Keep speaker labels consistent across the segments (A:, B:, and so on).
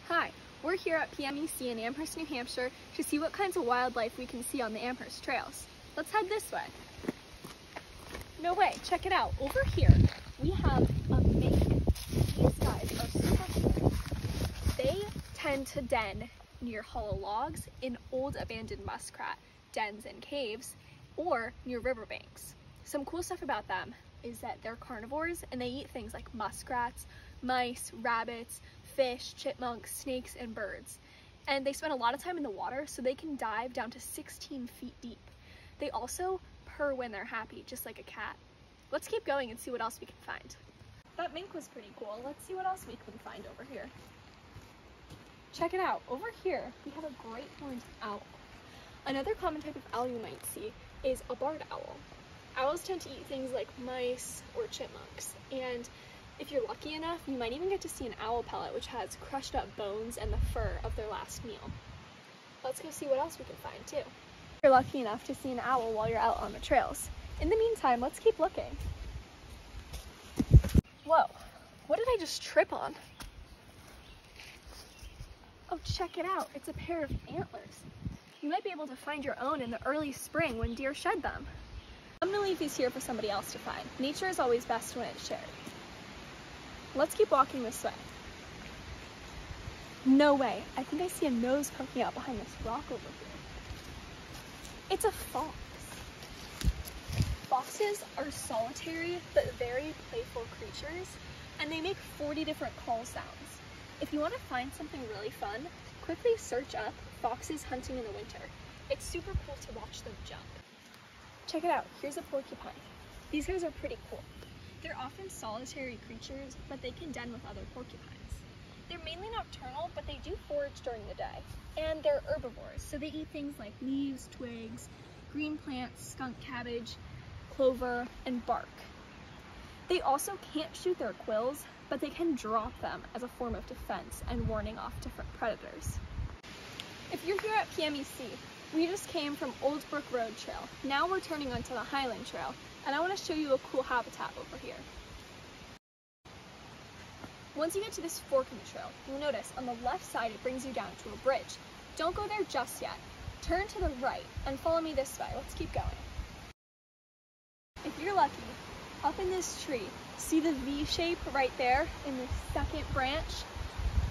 A: Hi, we're here at PMEC in Amherst, New Hampshire to see what kinds of wildlife we can see on the Amherst trails. Let's head this way. No way, check it out. Over here, we have a mink. These guys are super cool. They tend to den near hollow logs, in old abandoned muskrat dens and caves, or near riverbanks. Some cool stuff about them is that they're carnivores and they eat things like muskrats, mice, rabbits, fish, chipmunks, snakes, and birds. And they spend a lot of time in the water, so they can dive down to 16 feet deep. They also purr when they're happy, just like a cat. Let's keep going and see what else we can find. That mink was pretty cool. Let's see what else we can find over here. Check it out. Over here, we have a great horned owl. Another common type of owl you might see is a barred owl. Owls tend to eat things like mice or chipmunks, and if you're lucky enough, you might even get to see an owl pellet, which has crushed up bones and the fur of their last meal. Let's go see what else we can find too. If you're lucky enough to see an owl while you're out on the trails. In the meantime, let's keep looking. Whoa, what did I just trip on? Oh, check it out, it's a pair of antlers. You might be able to find your own in the early spring when deer shed them. I'm gonna leave these here for somebody else to find. Nature is always best when it's shared. Let's keep walking this way. No way, I think I see a nose poking out behind this rock over here. It's a fox. Foxes are solitary but very playful creatures, and they make 40 different call sounds. If you want to find something really fun, quickly search up foxes hunting in the winter. It's super cool to watch them jump. Check it out, here's a porcupine. These guys are pretty cool. They're often solitary creatures, but they can den with other porcupines. They're mainly nocturnal, but they do forage during the day. And they're herbivores, so they eat things like leaves, twigs, green plants, skunk cabbage, clover, and bark. They also can't shoot their quills, but they can drop them as a form of defense and warning off different predators. If you're here at PMEC, we just came from Old Brook Road Trail. Now we're turning onto the Highland Trail, and I want to show you a cool habitat over here. Once you get to this fork in the trail, you'll notice on the left side it brings you down to a bridge. Don't go there just yet. Turn to the right and follow me this way. Let's keep going. If you're lucky, up in this tree, see the V shape right there in the second branch?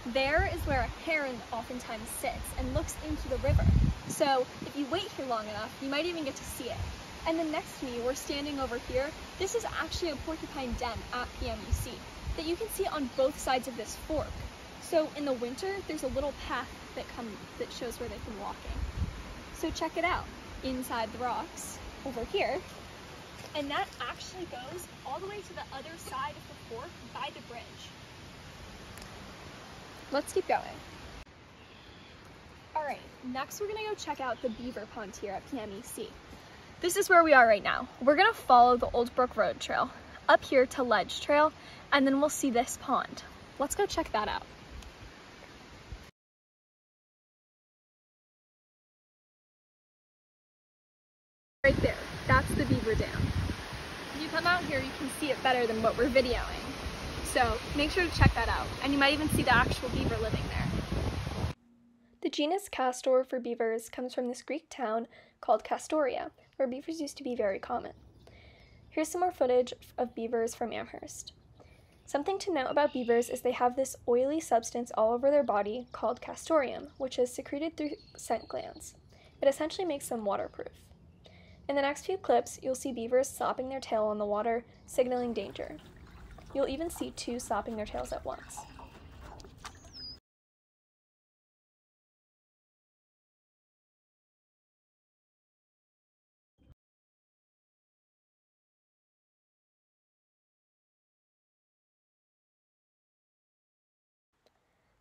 A: There is where a heron oftentimes sits and looks into the river. So if you wait here long enough, you might even get to see it. And then next to me, we're standing over here. This is actually a porcupine den at PMEC that you can see on both sides of this fork. So in the winter, there's a little path that shows where they've been walking. So check it out, inside the rocks over here. And that actually goes all the way to the other side of the fork by the bridge. Let's keep going. All right, next we're gonna go check out the beaver pond here at PMEC. This is where we are right now. We're gonna follow the Old Brook Road Trail up here to Ledge Trail, and then we'll see this pond. Let's go check that out. Right there, that's the beaver dam. When you come out here, you can see it better than what we're videoing. So make sure to check that out, and you might even see the actual beaver living there. The genus Castor for beavers comes from this Greek town called Castoria, where beavers used to be very common. Here's some more footage of beavers from Amherst. Something to note about beavers is they have this oily substance all over their body called castoreum, which is secreted through scent glands. It essentially makes them waterproof. In the next few clips, you'll see beavers slapping their tail on the water, signaling danger. You'll even see two slapping their tails at once.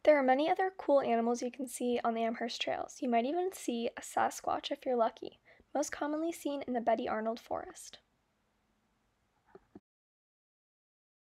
A: There are many other cool animals you can see on the Amherst trails. You might even see a Sasquatch if you're lucky, most commonly seen in the Betty Arnold Forest.